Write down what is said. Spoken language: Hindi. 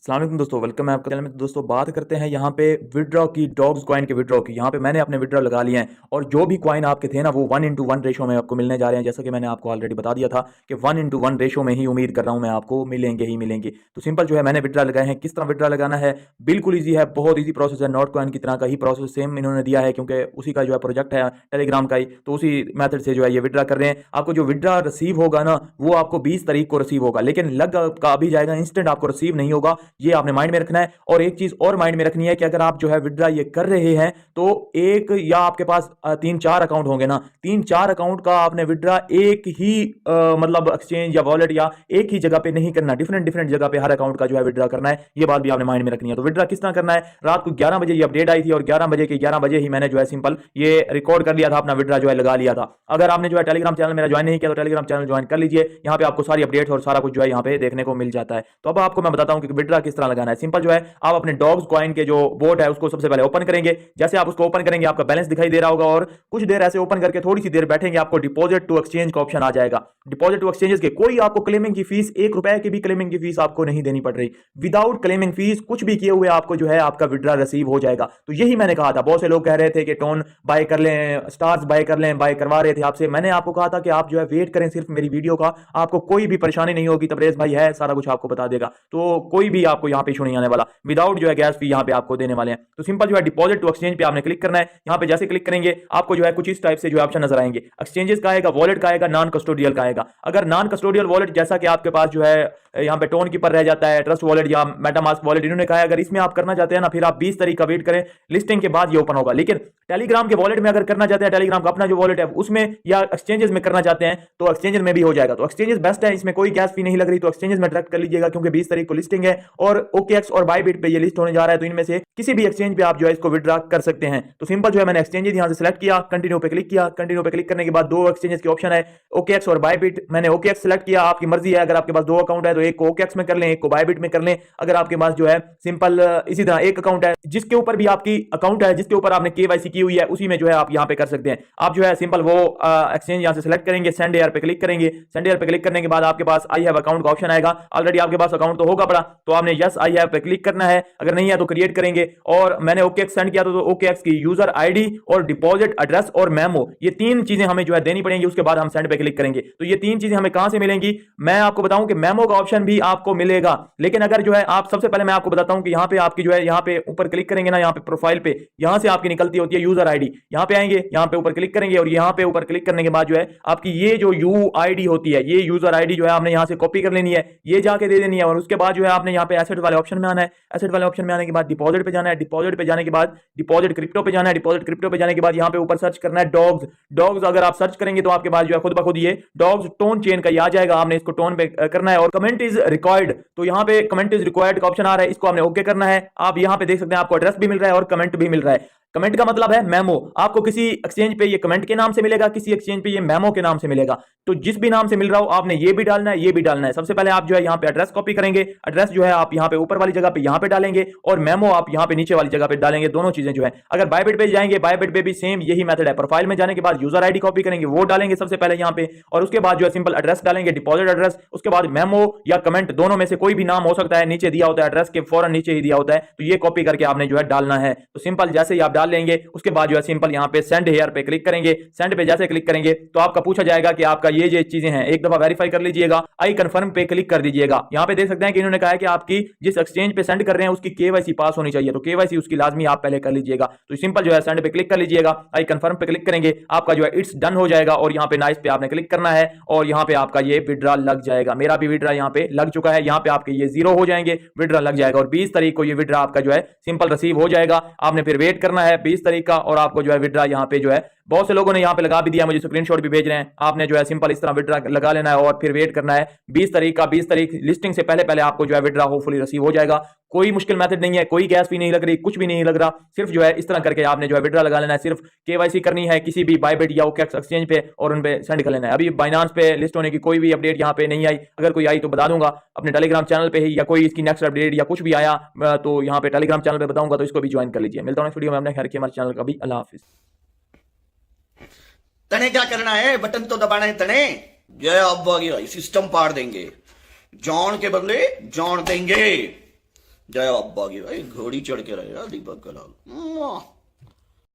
अस्सलाम वालेकुम दोस्तों, वेलकम है आपका चैनल में। दोस्तों बात करते हैं यहाँ पे विड्रॉ की, डॉग्स कॉइन के विड्रॉ की। यहाँ पे मैंने अपने विड्रॉ लगा लिए हैं और जो भी कॉइन आपके थे ना वो 1:1 रेशो में आपको मिलने जा रहे हैं। जैसा कि मैंने आपको ऑलरेडी बता दिया था कि 1:1 रेशो में ही उम्मीद कर रहा हूँ मैं आपको मिलेंगे ही मिलेंगे। तो सिंपल जो है मैंने विड्रॉ लगाए हैं। किस तरह विड्रॉ लगाना है, बिल्कुल ईजी है, बहुत ईजी प्रोसेस है। नोट कॉइन की तरह का ही प्रोसेस सेम इन्होंने दिया है, क्योंकि उसी का जो है प्रोजेक्ट है टेलीग्राम का ही, तो उसी मेथड से जो है ये विड्रॉ कर रहे हैं। आपको जो विड्रॉ रिसीव होगा ना वो आपको 20 तारीख को रिसीव होगा, लेकिन लग का अभी जाएगा, इंस्टेंट आपको रिसीव नहीं होगा। ये आपने माइंड में रखना है। और एक चीज और माइंड में रखनी है कि अगर आप जो है विड्रॉ ये कर रहे हैं तो एक या आपके पास 3-4 अकाउंट होंगे ना, 3-4 अकाउंट का आपने विड्रॉ एक ही मतलब एक्सचेंज या वॉलेट या एक ही जगह पे नहीं करना, डिफरेंट डिफरेंट जगह पे हर अकाउंट का जो है विड्रॉ करना है। ये बात भी आपने माइंड में रखनी है। तो विड्रॉ किस तरह करना है, रात को 11 बजे ये अपडेट आई थी और 11 बजे के 11 बजे ही मैंने जो है सिंपल ये रिकॉर्ड कर लिया था, अपना विड्रॉ जो है लगा लिया था। अगर आपने जो है टेलीग्राम चैनल मेरा ज्वाइन नहीं किया तो टेलीग्राम चैनल ज्वाइन कर लीजिए। यहाँ पे आपको सारी अपडेट्स और सारा कुछ जो है यहाँ पे देखने को मिल जाता है। तो अब आपको मैं बताता हूँ कि विड्रॉ किस तरह लगाना है। सिंपल जो है आप अपने डॉग्स कॉइन के जो बोट है उसको सबसे पहले ओपन करेंगे। जैसे आप उसको ओपन करेंगे आपका बैलेंस दिखाई दे रहा होगा और कुछ देर ऐसे ओपन करके थोड़ी सी देर बैठेंगे, आपको डिपॉजिट टू एक्सचेंज का ऑप्शन आ जाएगा। डिपॉजिट टू एक्सचेंजेस के कोई आपको क्लेमिंग की फीस, 1 रुपए की भी क्लेमिंग की फीस आपको नहीं देनी पड़ रही। विदाउट क्लेमिंग फीस कुछ भी किए हुए आपको जो है आपका विड्रॉ रिसीव हो जाएगा। तो यही मैंने कहा था। बहुत से लोग कह रहे थे कि टोन बाय कर लें, स्टार्स बाय कर लें, बाय करवा रहे थे आपसे। मैंने आपको कहा था कि आप जो है वेट करें सिर्फ मेरी वीडियो का, आपको कोई भी परेशानी नहीं होगी। तबरेज भाई है, सारा कुछ आपको बता देगा, तो कोई भी आपको यहाँ पे इशू नहीं आने वाला। विदाउट जो है गैस फी यहाँ पे आपको देने वाले हैं। तो सिंपल जो है डिपॉजिट टू एक्सचेंज पे आपने क्लिक करना है। यहाँ पे जैसे क्लिक करेंगे आपको जो है कुछ इस टाइप से जो ऑप्शन नजर आएंगे। एक्सचेंजेस का आएगा, वॉलेट का आएगा, नॉन कस्टोडियल का आएगा। अगर नॉन कस्टोडियल वॉलेट जैसा कि आपके पास जो है यहाँ पे टोन कीपर रह जाता है, ट्रस्ट वॉलेट या मेटामास्क वॉलेट, इन्होंने कहा है अगर इसमें आप करना चाहते हैं ना फिर आप 20 तारीख का वेट करें, लिस्टिंग के बाद ये ओपन होगा। लेकिन टेलीग्राम के वॉलेट में अगर करना चाहते हैं, टेलीग्राम का अपना जो वॉलेट है उसमें या एक्सचेंजेस में करना चाहते हैं तो एक्सचेंजेस में भी हो जाएगा। तो एक्सचेंजेस बेस्ट है, इसमें कोई गैस फी नहीं लग रही, तो एक्सचेंजेस में डायरेक्ट कर लीजिएगा क्योंकि 20 तारीख को लिस्टिंग है और OKX और बायबिट पे ये लिस्ट होने जा रहा है। तो इनमें से किसी भी एक्सचेंज पे आप जो है इसको विड्रॉ कर सकते हैं। तो सिंपल जो है मैंने एक्सचेंजेस यहां से सिलेक्ट किया, कंटिन्यू पे क्लिक किया। कंटिन्यू पे क्लिक करने के बाद दो एक्सचेंजेस के ऑप्शन है, OKX और बायबिट। मैंने OKX सिलेक्ट किया, आपकी मर्जी है, अगर आपके पास 2 अकाउंट है तो एक को OKX में कर लें, एक को बायबिट में कर लें। अगर आपके पास जो है सिंपल इसी तरह एक अकाउंट है जिसके ऊपर भी आपकी अकाउंट है, जिसके ऊपर आपने KYC की हुई है, उसी में जो है आप यहां पे कर सकते हैं। आप जो है सिंपल वो एक्सचेंज यहां से सिलेक्ट करेंगे, सेंड एयर पे क्लिक करेंगे। सेंड एयर पे क्लिक करने के बाद आपके पास आई हैव अकाउंट का ऑप्शन आएगा। ऑलरेडी आपके पास अकाउंट तो होगा पड़ा, तो आपने यस आई हैव पे क्लिक करना है, अगर नहीं है तो क्रिएट करेंगे। और मैंने OKX सेंड किया तो OKX की यूजर आईडी और डिपॉजिट एड्रेस और मेमो, ये 3 चीजें हमें जो है देनी पड़ेंगी। उसके बाद हम सेंड पे क्लिक करेंगे। तो ये 3 चीजें हमें कहां से मिलेंगी, मैं आपको बताऊं कि मेमो का ऑप्शन भी आपको मिलेगा। लेकिन अगर जो है आप, सबसे पहले मैं आपको बताता हूं कि यहाँ पे आपकी जो है, यहाँ पे ऊपर क्लिक करेंगे ना, यहाँ पे प्रोफाइल पे, यहाँ से आपकी निकलती होती है यूजर आईडी। यहाँ पे आएंगे, यहाँ पे ऊपर क्लिक करेंगे और यहाँ पे ऊपर क्लिक करने के बाद जो है आपकी ये जो UID होती है, ये यूजर आईडी जो है आपने यहाँ से कॉपी कर लेनी है, ये जाके दे देनी है। और उसके बाद जो है आपने यहाँ पे एसेट वाले ऑप्शन में आना है। एसेट वाले ऑप्शन में आने के बाद डिपॉजिट पे जाना है। डिपॉजिट पे जाने के बाद डिपॉजिट क्रिप्टो पे जाना है। डिपॉजिट क्रिप्टो पे जाने के बाद यहाँ पे ऊपर सर्च करना है डॉग्स। डॉग्स अगर आप सर्च करेंगे तो आपके पास जो है खुद ब खुद ये डॉग्स टोन चेन का आ जाएगा। आपने इसको टोन पे करना है और कमेंट इज रिक्वायर्ड, तो यहाँ पे कमेंट इज रिक्वायर्ड का ऑप्शन आ रहा है, इसको आपने ओके करना है। आप यहाँ पे देख सकते हैं आपको एड्रेस भी मिल रहा है और कमेंट भी मिल रहा है। कमेंट का मतलब है मेमो। आपको किसी एक्सचेंज पे ये कमेंट के नाम से मिलेगा, किसी एक्सचेंज पे ये मेमो के नाम से मिलेगा। तो जिस भी नाम से मिल रहा हो आपने ये भी डालना है, ये भी डालना है। सबसे पहले आप जो है यहाँ पे एड्रेस कॉपी करेंगे, एड्रेस जो है आप यहाँ पे ऊपर वाली जगह पे यहाँ पे डालेंगे और मेमो आप यहाँ पे नीचे वाली जगह पे डालेंगे। दोनों चीजें जो है, अगर बायबिट पे जाएंगे, बायबिट पे भी सेम यही मेथड है। प्रोफाइल में जाने के बाद यूजर आईडी कॉपी करेंगे, वो डालेंगे सबसे पहले यहाँ पे, और उसके बाद जो है सिंपल एड्रेस डालेंगे, डिपॉजिट एड्रेस। उसके बाद मेमो या कमेंट, दोनों में से कोई भी नाम हो सकता है, नीचे दिया होता है, एड्रेस के फौरन नीचे ही दिया होता है। तो ये कॉपी करके आपने जो है डालना है। तो सिंपल जैसे ही आप डाल लेंगे उसके बाद जो है सिंपल यहाँ पे सेंड हेयर पे क्लिक करेंगे। सेंड पे जैसे क्लिक करेंगे तो आपका पूछा जाएगा कि आपका ये जो चीजें हैं एक दफा वेरीफाई कर लीजिएगा, आई कंफर्म पे क्लिक कर दीजिएगा। यहाँ पे देख सकते हैं कि इन्होंने कहा है कि आपकी जिस एक्सचेंज पे सेंड कर रहे हैं उसकी KYC पास होनी चाहिए, तो KYC उसकी लाजमी आप पहले कर लीजिएगा। तो सिंपल जो है सेंड पे क्लिक कर लीजिएगा, आई कंफर्म पे क्लिक करेंगे, आपका जो है इट्स डन हो जाएगा और यहाँ पे नाइस पे आपने क्लिक करना है और यहाँ पे आपका ये विड्रॉ लग जाएगा। मेरा भी विड्रॉ यहाँ पे लग चुका है, यहाँ पे आपके ये 0 हो जाएंगे, विड्रॉ लग जाएगा और 20 तारीख को ये विड्रॉ आपका जो है सिंपल रिसीव हो जाएगा। आपने फिर वेट करना है 20 तारीख का और आपको जो है विड्रॉ यहाँ पे जो है बहुत से लोगों ने यहाँ पे लगा भी दिया, मुझे स्क्रीनशॉट भी भेज रहे हैं। आपने जो है सिंपल इस तरह विड्रॉ लगा लेना है और फिर वेट करना है 20 तारीख का। 20 तारीख लिस्टिंग से पहले पहले आपको जो है विड्रॉ होपफुली रिसीव हो जाएगा। कोई मुश्किल मेथड नहीं है, कोई गैस फी नहीं लग रही, कुछ भी नहीं लग रहा। सिर्फ जो है इस तरह करके आपने जो है विड्रॉ लगा लेना है। सिर्फ KYC करनी है किसी भी बायबिट या OKX एक्सचेंज पे और उन पे सेंड कर लेना है। अभी बाइनांस पे लिस्ट होने की कोई भी अपडेट यहाँ पे नहीं आई, अगर कोई आई तो बता दूंगा अपने टेलीग्राम चैनल पे ही, या कोई इसकी नेक्स्ट अपडेट या कुछ भी आया तो यहाँ पे टेलीग्राम चैनल पे बताऊंगा, तो इसको भी ज्वाइन कर लीजिए। मिलता हूँ नेक्स्ट वीडियो में, अपने खैर हमारे चैनल का भी। अल्लाह हाफिज। तने क्या करना है, बटन तो दबाना है तने। जय अब सिस्टम पाड़ देंगे, जॉन के बदले जॉन देंगे। जय अब्बा की भाई, घोड़ी चढ़ के रहेगा दीपक कलाल।